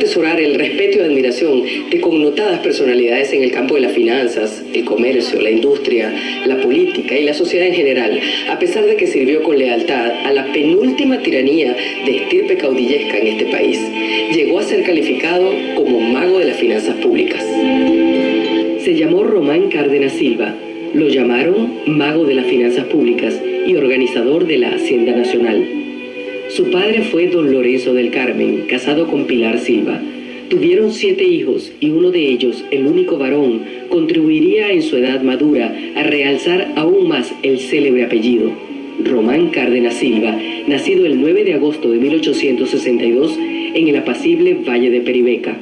atesorar el respeto y admiración de connotadas personalidades en el campo de las finanzas, el comercio, la industria, la política y la sociedad en general, a pesar de que sirvió con lealtad a la penúltima tiranía de estirpe caudillesca en este país. Llegó a ser calificado como mago de las finanzas públicas. Se llamó Román Cárdenas Silva. Lo llamaron mago de las finanzas públicas y organizador de la Hacienda Nacional. Su padre fue don Lorenzo del Carmen, casado con Pilar Silva. Tuvieron 7 hijos y uno de ellos, el único varón, contribuiría en su edad madura a realzar aún más el célebre apellido. Román Cárdenas Silva, nacido el 9 de agosto de 1862 en el apacible Valle de Peribeca.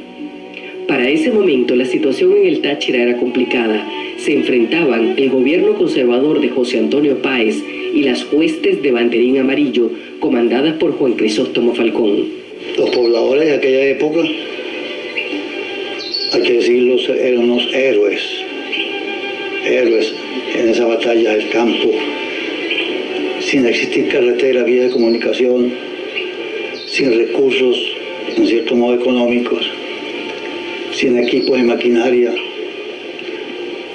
Para ese momento la situación en el Táchira era complicada. Se enfrentaban el gobierno conservador de José Antonio Páez y las huestes de banderín amarillo comandadas por Juan Crisóstomo Falcón. Los pobladores de aquella época, hay que decirlo, eran unos héroes en esa batalla del campo, sin existir carretera, vía de comunicación, sin recursos, en cierto modo económicos, sin equipos de maquinaria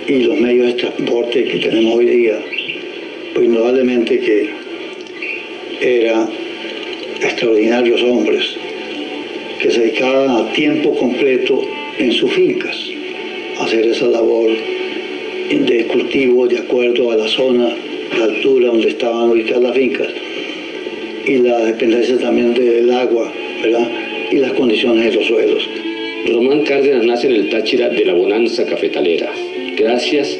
y los medios de transporte que tenemos hoy día, pues indudablemente que eran extraordinarios hombres que se dedicaban a tiempo completo en sus fincas a hacer esa labor de cultivo de acuerdo a la zona, la altura donde estaban ubicadas las fincas y la dependencia también del agua, ¿verdad? Y las condiciones de los suelos. Román Cárdenas nace en el Táchira de la bonanza cafetalera. Gracias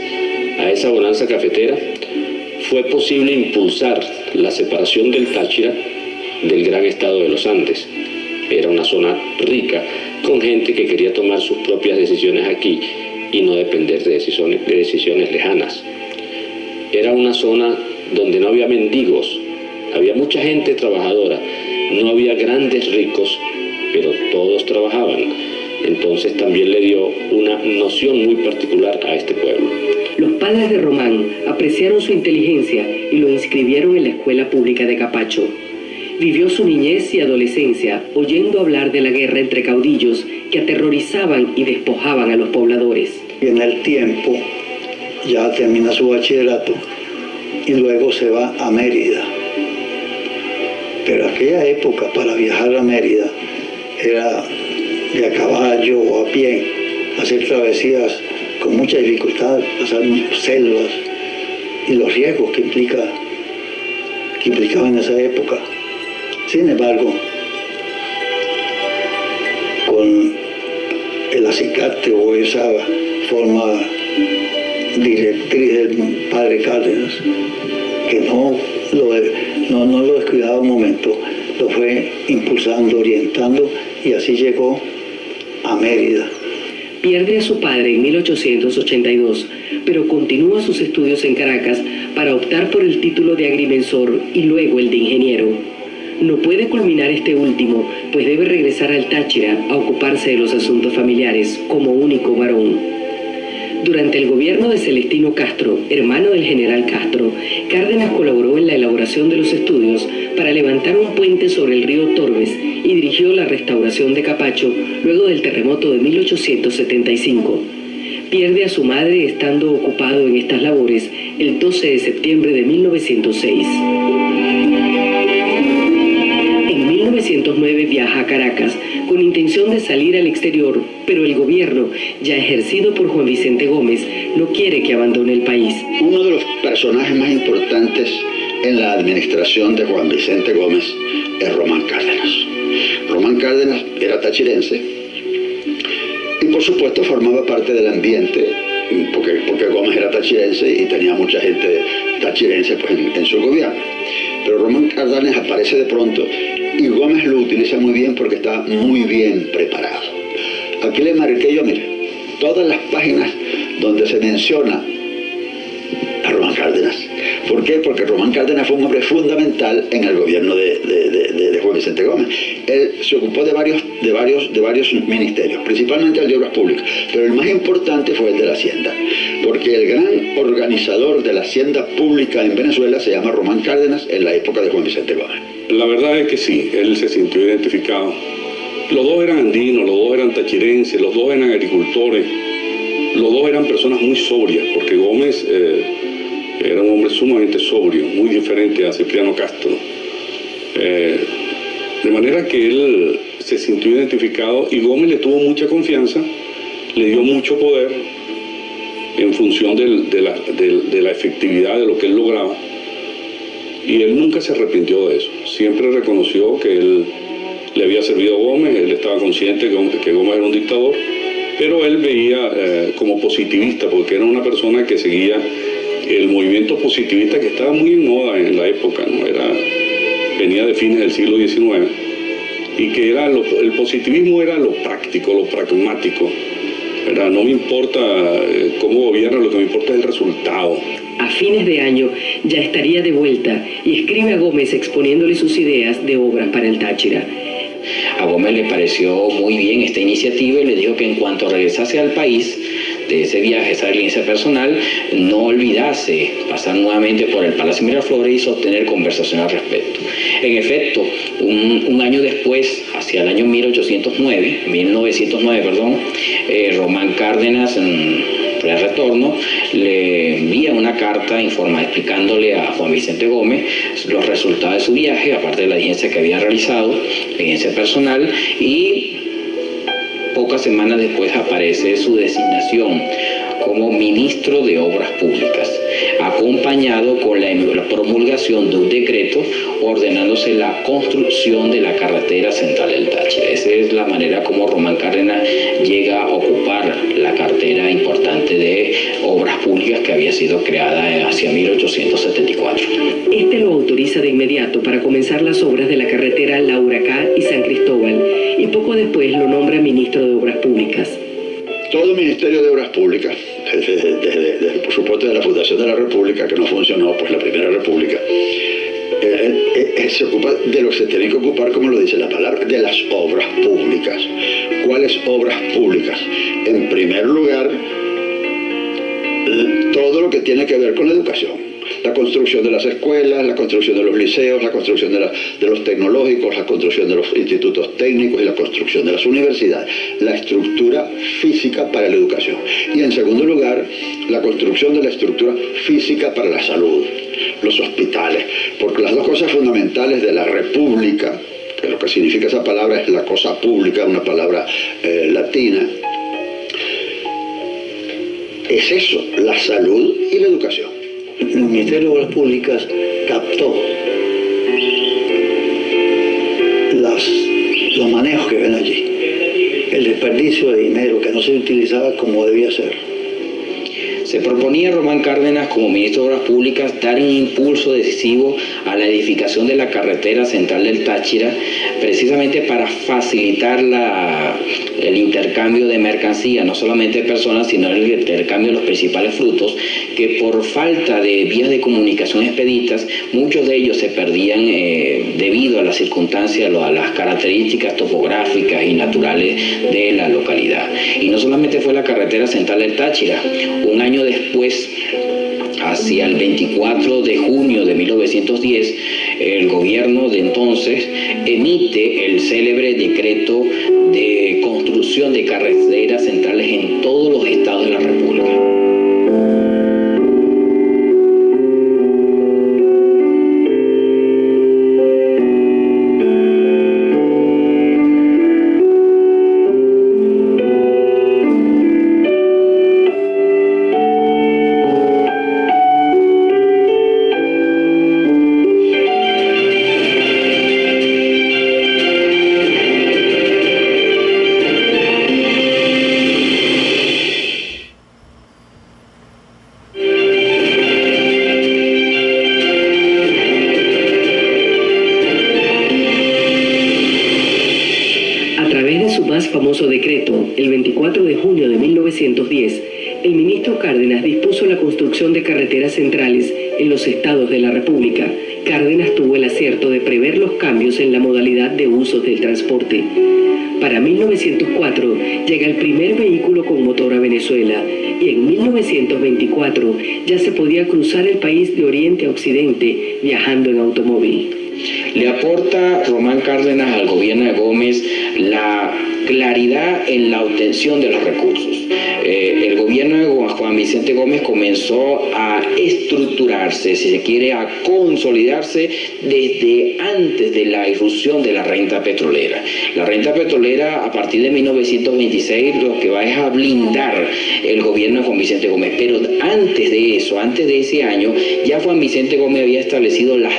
a esa bonanza cafetera fue posible impulsar la separación del Táchira del gran estado de los Andes. Era una zona rica, con gente que quería tomar sus propias decisiones aquí y no depender de decisiones lejanas. Era una zona donde no había mendigos, había mucha gente trabajadora, no había grandes ricos, pero todos trabajaban. Entonces también le dio una noción muy particular a este pueblo. Los padres de Román apreciaron su inteligencia y lo inscribieron en la escuela pública de Capacho. Vivió su niñez y adolescencia oyendo hablar de la guerra entre caudillos que aterrorizaban y despojaban a los pobladores. Y en el tiempo ya termina su bachillerato y luego se va a Mérida. Pero aquella época para viajar a Mérida era de a caballo o a pie, hacer travesías con mucha dificultad, pasar selvas y los riesgos que implicaban en esa época. Sin embargo, con el acicate o esa forma directriz del padre Cárdenas, que no lo descuidaba un momento, lo fue impulsando, orientando y así llegó a Mérida. Pierde a su padre en 1882, pero continúa sus estudios en Caracas para optar por el título de agrimensor y luego el de ingeniero. No puede culminar este último, pues debe regresar al Táchira a ocuparse de los asuntos familiares como único varón. Durante el gobierno de Celestino Castro, hermano del general Castro, Cárdenas colaboró en la elaboración de los estudios para levantar un puente sobre el río Torbes y dirigió la restauración de Capacho luego del terremoto de 1875. Pierde a su madre estando ocupado en estas labores el 12 de septiembre de 1906. En 1909 viaja a Caracas con intención de salir al exterior, pero el gobierno, ya ejercido por Juan Vicente Gómez, no quiere que abandone el país. Uno de los personajes más importantes en la administración de Juan Vicente Gómez es Román Cárdenas. Román Cárdenas era tachirense y por supuesto formaba parte del ambiente, porque Gómez era tachirense y tenía mucha gente tachirense pues, en su gobierno. Pero Román Cárdenas aparece de pronto y Gómez lo utiliza muy bien porque está muy bien preparado. Aquí le marqué yo, mire, todas las páginas donde se menciona a Román Cárdenas. ¿Por qué? Porque Román Cárdenas fue un hombre fundamental en el gobierno de Juan Vicente Gómez. Él se ocupó de varios ministerios, principalmente el de Obras Públicas, pero el más importante fue el de la Hacienda, porque el gran organizador de la Hacienda Pública en Venezuela se llama Román Cárdenas en la época de Juan Vicente Gómez. La verdad es que sí, él se sintió identificado Los dos eran andinos, los dos eran tachirenses, los dos eran agricultores, los dos eran personas muy sobrias, porque Gómez era un hombre sumamente sobrio, muy diferente a Cipriano Castro. De manera que él se sintió identificado y Gómez le tuvo mucha confianza, le dio mucho poder en función de la efectividad de lo que él lograba, y él nunca se arrepintió de eso. Siempre reconoció que él le había servido a Gómez, él estaba consciente que Gómez era un dictador, pero él veía como positivista, porque era una persona que seguía el movimiento positivista que estaba muy en moda en la época, ¿no? Venía de fines del siglo XIX, y que el positivismo era lo práctico, lo pragmático. No me importa cómo gobierna, lo que me importa es el resultado. A fines de año ya estaría de vuelta y escribe a Gómez exponiéndole sus ideas de obras para el Táchira. A Gómez le pareció muy bien esta iniciativa y le dijo que en cuanto regresase al país de ese viaje, esa diligencia personal, no olvidase pasar nuevamente por el Palacio Miraflores y sostener conversación al respecto. En efecto, un año después, hacia el año 1909, Román Cárdenas, de retorno, le envía una carta explicándole a Juan Vicente Gómez los resultados de su viaje, aparte de la diligencia que había realizado, diligencia personal, y pocas semanas después aparece su designación como ministro de Obras Públicas, acompañado con la promulgación de un decreto ordenándose la construcción de la carretera central del Táchira. Esa es la manera como Román Cárdenas llega a ocupar la cartera importante de obras públicas que había sido creada hacia 1874. Este lo autoriza de inmediato para comenzar las obras de la carretera La Huracá y San Cristóbal, y poco después lo nombra ministro de Obras Públicas. Todo el Ministerio de Obras Públicas, desde por supuesto de la Fundación de la República, que no funcionó, pues la Primera República, se ocupa de lo que se tiene que ocupar, como lo dice la palabra, de las obras públicas. ¿Cuáles obras públicas? En primer lugar, todo lo que tiene que ver con la educación. La construcción de las escuelas, la construcción de los liceos, la construcción de los tecnológicos, la construcción de los institutos técnicos y la construcción de las universidades. La estructura física para la educación. Y en segundo lugar, la construcción de la estructura física para la salud, los hospitales. Porque las dos cosas fundamentales de la república, que lo que significa esa palabra es la cosa pública, una palabra latina, es eso, la salud y la educación. El Ministerio de Obras Públicas captó los manejos que ven allí, el desperdicio de dinero que no se utilizaba como debía ser. Se proponía Román Cárdenas como ministro de Obras Públicas dar un impulso decisivo a la edificación de la carretera central del Táchira, precisamente para facilitar el intercambio de mercancía, no solamente de personas, sino el intercambio de los principales frutos, que por falta de vías de comunicación expeditas, muchos de ellos se perdían debido a las circunstancias, a las características topográficas y naturales de la localidad. Y no solamente fue la carretera central del Táchira, un año después, hacia el 24 de junio de 1910, el gobierno de entonces emite el célebre decreto de construcción de carreteras centrales en todos los estados de la República. famoso decreto, el 24 de junio de 1910, el ministro Cárdenas dispuso la construcción de carreteras centrales en los estados de la República. Cárdenas tuvo el acierto de prever los cambios en la modalidad de usos del transporte. Para 1904 llega el primer vehículo con motor a Venezuela y en 1924 ya se podía cruzar el país de oriente a occidente viajando en automóvil. Le aporta Román Cárdenas al gobierno de Gómez la claridad en la obtención de los recursos. El gobierno de Juan Vicente Gómez comenzó a estructurarse, si se quiere, a consolidarse desde antes de la irrupción de la renta petrolera. La renta petrolera, a partir de 1926, lo que va es a blindar el gobierno de Juan Vicente Gómez. Pero antes de eso, antes de ese año, ya Juan Vicente Gómez había establecido las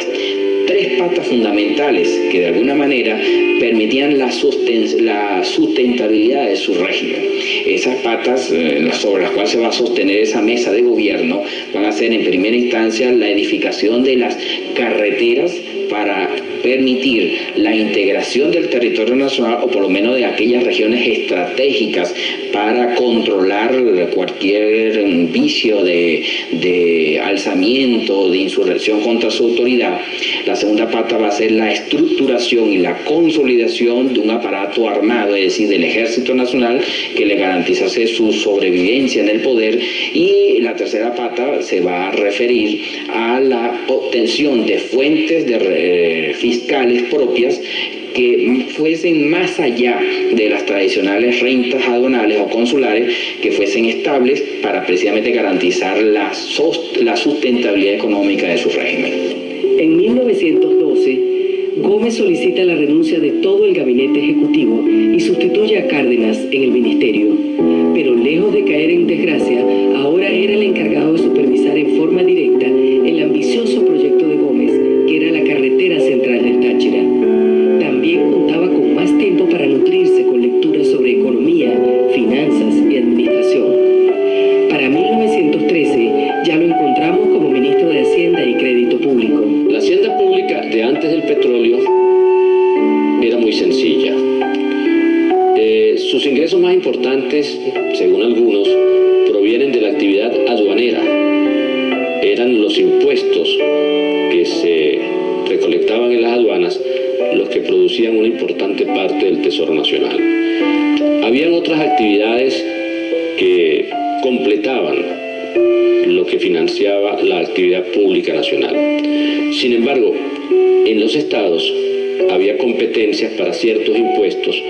tres patas fundamentales que de alguna manera permitían la sustentabilidad de su régimen. Esas patas sobre las cuales se va a sostener esa mesa de gobierno van a ser en primera instancia la edificación de las carreteras para permitir la integración del territorio nacional, o por lo menos de aquellas regiones estratégicas, para controlar cualquier vicio de alzamiento, de insurrección contra su autoridad. La segunda pata va a ser la estructuración y la consolidación de un aparato armado, es decir, del Ejército Nacional, que le garantizase su sobrevivencia en el poder. Y la tercera pata se va a referir a la obtención de fuentes fiscales propias que fuesen más allá de las tradicionales rentas aduanales o consulares, que fuesen estables para precisamente garantizar la sustentabilidad económica de su régimen. En 1912, Gómez solicita la renuncia de todo el gabinete ejecutivo y sustituye a Cárdenas en el ministerio. Pero lejos de caer en desgracia, ahora era el encargado de supervisar en forma directa el ambicioso proyecto de Gómez, que era la carretera central del Táchira. También contaba con más tiempo para nutrirse con lecturas sobre economía, finanzas y administración. Para 1913 ya lo encontramos como ministro de Hacienda y Crédito Público. La hacienda pública de antes del petróleo era muy sencilla. Sus ingresos más importantes, según algunos, provienen de la actividad aduanera. Eran los impuestos que se recolectaban en las aduanas los que producían una importante parte del Tesoro Nacional. Habían otras actividades que completaban lo que financiaba la actividad pública nacional. Sin embargo, en los estados había competencias para ciertos impuestos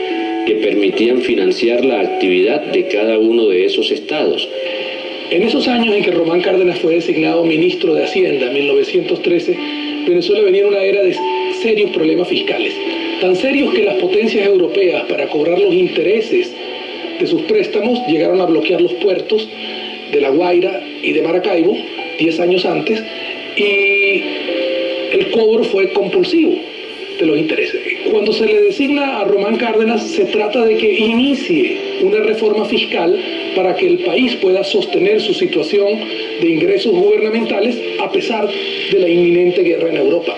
que permitían financiar la actividad de cada uno de esos estados. En esos años en que Román Cárdenas fue designado ministro de Hacienda, 1913, Venezuela venía en una era de serios problemas fiscales, tan serios que las potencias europeas, para cobrar los intereses de sus préstamos, llegaron a bloquear los puertos de La Guaira y de Maracaibo 10 años antes, y el cobro fue compulsivo de los intereses. Cuando se le designa a Román Cárdenas, se trata de que inicie una reforma fiscal para que el país pueda sostener su situación de ingresos gubernamentales a pesar de la inminente guerra en Europa.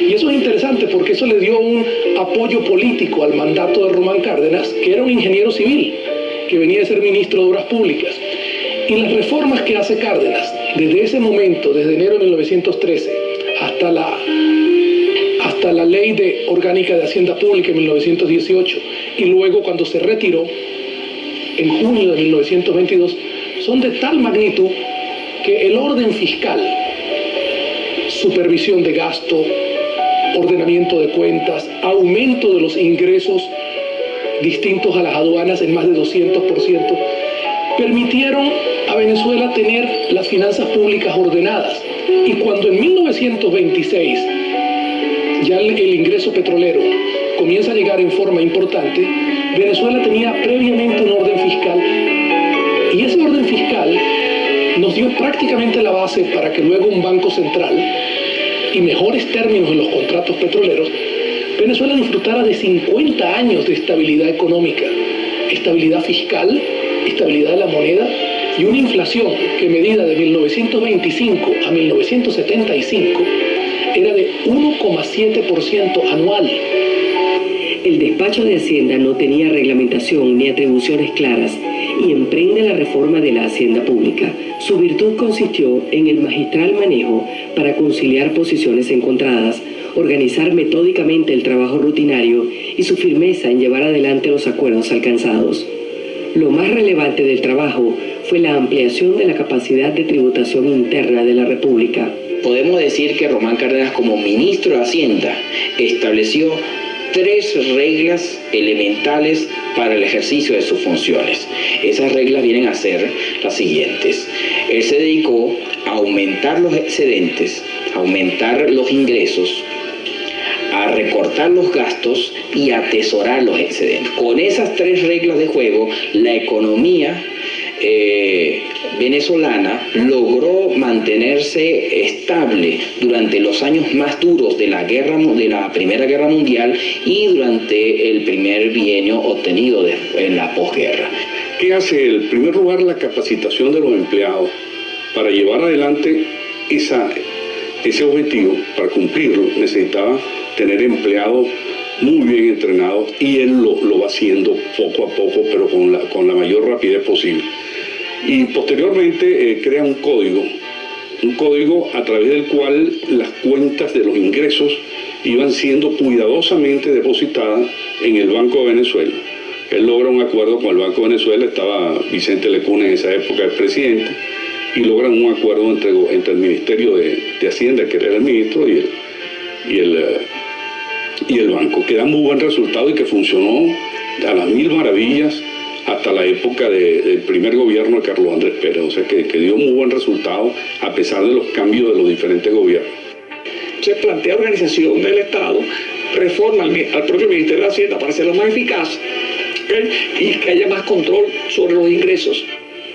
Y eso es interesante porque eso le dio un apoyo político al mandato de Román Cárdenas, que era un ingeniero civil, que venía de ser ministro de Obras Públicas. Y las reformas que hace Cárdenas, desde ese momento, desde enero de 1913, hasta la ley orgánica de Hacienda Pública en 1918, y luego cuando se retiró, en junio de 1922, son de tal magnitud que el orden fiscal, supervisión de gasto, ordenamiento de cuentas, aumento de los ingresos distintos a las aduanas en más de 200%, permitieron a Venezuela tener las finanzas públicas ordenadas. Y cuando en 1926 ya el ingreso petrolero comienza a llegar en forma importante, Venezuela tenía previamente un orden fiscal, y ese orden fiscal nos dio prácticamente la base para que luego un banco central y mejores términos en los contratos petroleros, Venezuela disfrutara de 50 años de estabilidad económica, estabilidad fiscal, estabilidad de la moneda y una inflación que, medida de 1925 a 1975, era de 1,7% anual. El despacho de Hacienda no tenía reglamentación ni atribuciones claras y emprende la reforma de la Hacienda Pública. Su virtud consistió en el magistral manejo para conciliar posiciones encontradas, organizar metódicamente el trabajo rutinario y su firmeza en llevar adelante los acuerdos alcanzados. Lo más relevante del trabajo fue la ampliación de la capacidad de tributación interna de la República. Podemos decir que Román Cárdenas, como ministro de Hacienda, estableció 3 reglas elementales para el ejercicio de sus funciones. Esas reglas vienen a ser las siguientes. Él se dedicó a aumentar los excedentes, a aumentar los ingresos, a recortar los gastos y a atesorar los excedentes. Con esas 3 reglas de juego, la economía venezolana logró mantenerse estable durante los años más duros de la Primera Guerra Mundial y durante el primer bienio obtenido en la posguerra. ¿Qué hace? En primer lugar, la capacitación de los empleados para llevar adelante ese objetivo. Para cumplirlo necesitaba tener empleados muy bien entrenados, y él lo va haciendo poco a poco, pero con la mayor rapidez posible. Y posteriormente crea un código a través del cual las cuentas de los ingresos iban siendo cuidadosamente depositadas en el Banco de Venezuela. Él logra un acuerdo con el Banco de Venezuela, estaba Vicente Lecuna en esa época el presidente, y logran un acuerdo entre el Ministerio de Hacienda, que era el ministro, y el banco, que da muy buen resultado y que funcionó a las mil maravillas hasta la época del primer gobierno de Carlos Andrés Pérez, o sea que dio muy buen resultado a pesar de los cambios de los diferentes gobiernos. Se plantea organización del Estado, reforma al propio Ministerio de Hacienda para hacerlo más eficaz, ¿okay? Y que haya más control sobre los ingresos.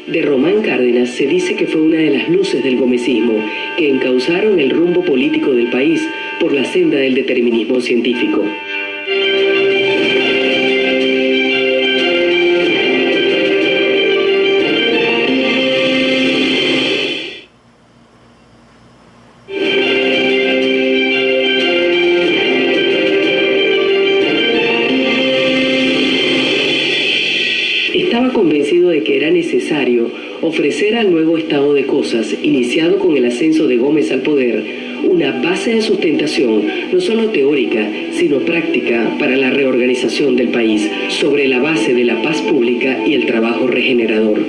De Román Cárdenas se dice que fue una de las luces del gomecismo que encauzaron el rumbo político del país por la senda del determinismo científico. Estaba convencido de que era necesario ofrecer al nuevo estado de cosas, iniciado con el ascenso de Gómez al poder, una base de sustentación no solo teórica, sino práctica para la reorganización del país, sobre la base de la paz pública y el trabajo regenerador.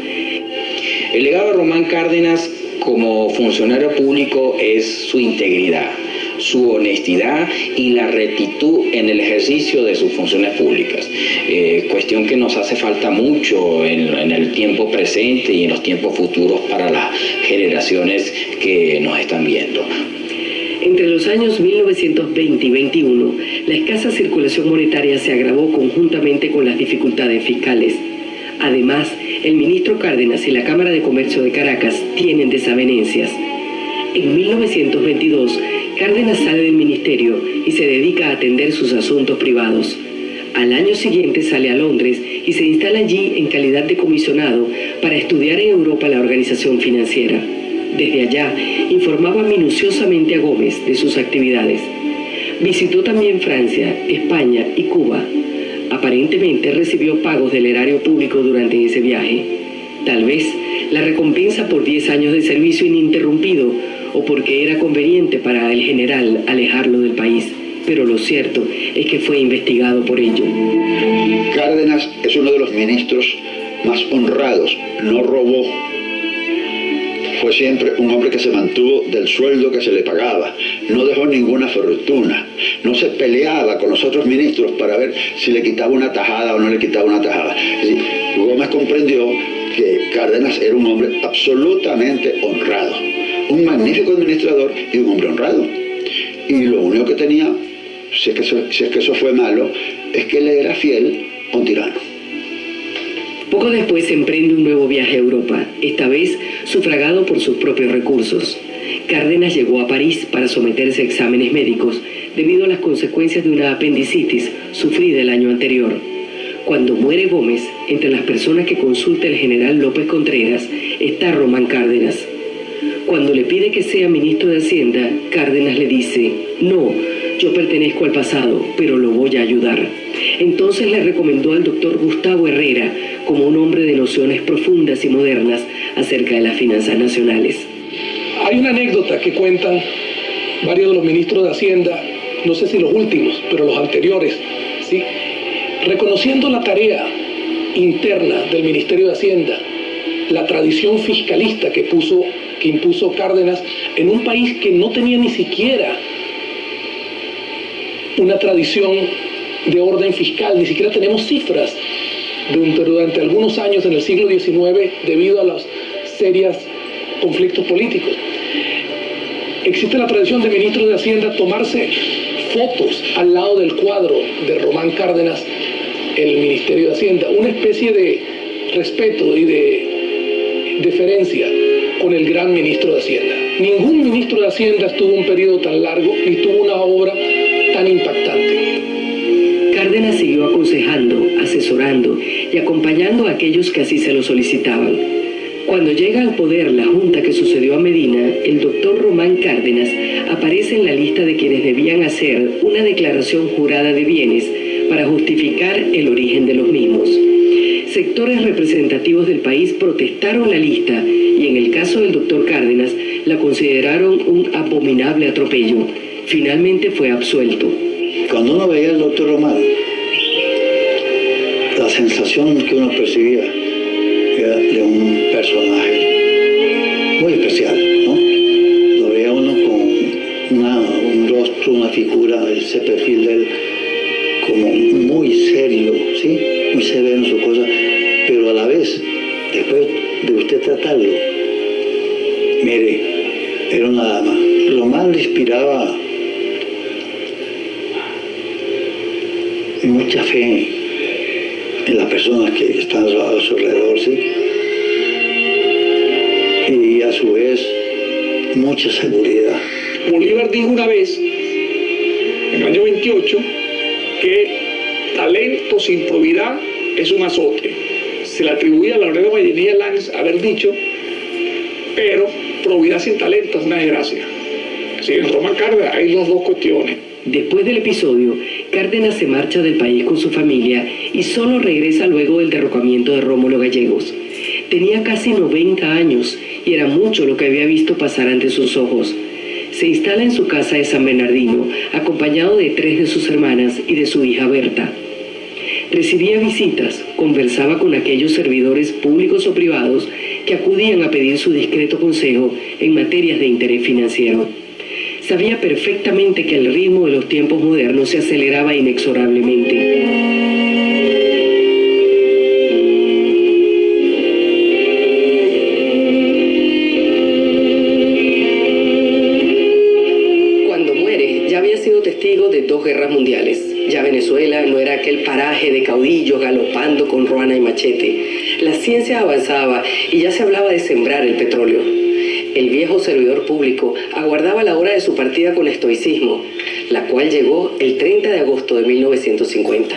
El legado de Román Cárdenas como funcionario público es su integridad, su honestidad y la rectitud en el ejercicio de sus funciones públicas. Cuestión que nos hace falta mucho en el tiempo presente y en los tiempos futuros para las generaciones que nos están viendo. Entre los años 1920 y 21, la escasa circulación monetaria se agravó conjuntamente con las dificultades fiscales. Además, el ministro Cárdenas y la Cámara de Comercio de Caracas tienen desavenencias. En 1922, Cárdenas sale del ministerio y se dedica a atender sus asuntos privados. Al año siguiente sale a Londres y se instala allí en calidad de comisionado para estudiar en Europa la organización financiera. Desde allá, informaba minuciosamente a Gómez de sus actividades. Visitó también Francia, España y Cuba. Aparentemente recibió pagos del erario público durante ese viaje. Tal vez la recompensa por 10 años de servicio ininterrumpido o porque era conveniente para el general alejarlo del país. Pero lo cierto es que fue investigado por ello. Cárdenas es uno de los ministros más honrados, no robó. Fue siempre un hombre que se mantuvo del sueldo que se le pagaba, no dejó ninguna fortuna, no se peleaba con los otros ministros para ver si le quitaba una tajada o no le quitaba una tajada. Es decir, Gómez comprendió que Cárdenas era un hombre absolutamente honrado, un magnífico administrador y un hombre honrado. Y lo único que tenía, si es que eso fue malo, es que le era fiel a un tirano. Poco después emprende un nuevo viaje a Europa, esta vez sufragado por sus propios recursos. Cárdenas llegó a París para someterse a exámenes médicos debido a las consecuencias de una apendicitis sufrida el año anterior. Cuando muere Gómez, entre las personas que consulta el general López Contreras está Román Cárdenas. Cuando le pide que sea ministro de Hacienda, Cárdenas le dice: no, yo pertenezco al pasado, pero lo voy a ayudar. Entonces le recomendó al doctor Gustavo Herrera como un hombre de nociones profundas y modernas acerca de las finanzas nacionales. Hay una anécdota que cuentan varios de los ministros de Hacienda, no sé si los últimos, pero los anteriores, ¿sí? Reconociendo la tarea interna del Ministerio de Hacienda, la tradición fiscalista que impuso Cárdenas en un país que no tenía ni siquiera una tradición de orden fiscal, ni siquiera tenemos cifras durante algunos años en el siglo XIX debido a los serios conflictos políticos. Existe la tradición de ministros de Hacienda tomarse fotos al lado del cuadro de Román Cárdenas en el Ministerio de Hacienda, una especie de respeto y de deferencia con el gran ministro de Hacienda. Ningún ministro de Hacienda estuvo un periodo tan largo ni tuvo una obra tan impactante. Cárdenas siguió aconsejando, asesorando y acompañando a aquellos que así se lo solicitaban. Cuando llega al poder la junta que sucedió a Medina, el doctor Román Cárdenas aparece en la lista de quienes debían hacer una declaración jurada de bienes para justificar el origen de los mismos. Sectores representativos del país protestaron la lista y en el caso del doctor Cárdenas la consideraron un abominable atropello. Finalmente fue absuelto. Cuando uno veía al doctor Román, la sensación que uno percibía era de un personaje muy especial, ¿no? Lo veía uno con un rostro, una figura, ese perfil de él como muy serio, ¿sí? Muy severo en su cosa, pero a la vez, después de usted tratarlo, mire, era una dama. Román le inspiraba mucha fe en las personas que están a su alrededor, ¿sí? Y a su vez, mucha seguridad. Bolívar dijo una vez, en el año 28, que talento sin probidad es un azote. Se le atribuía a Laureano Vallenilla Lanz haber dicho, pero probidad sin talento es una desgracia. Si en Román Cárdenas hay las dos cuestiones. Después del episodio, Cárdenas se marcha del país con su familia y solo regresa luego del derrocamiento de Rómulo Gallegos. Tenía casi 90 años y era mucho lo que había visto pasar ante sus ojos. Se instala en su casa de San Bernardino, acompañado de 3 de sus hermanas y de su hija Berta. Recibía visitas, conversaba con aquellos servidores públicos o privados que acudían a pedir su discreto consejo en materias de interés financiero. Sabía perfectamente que el ritmo de los tiempos modernos se aceleraba inexorablemente. Cuando muere, ya había sido testigo de 2 guerras mundiales. Ya Venezuela no era aquel paraje de caudillos galopando con ruana y machete. La ciencia avanzaba y ya se hablaba de sembrar el petróleo. El viejo servidor público aguardaba la hora de su partida con estoicismo, la cual llegó el 30 de agosto de 1950.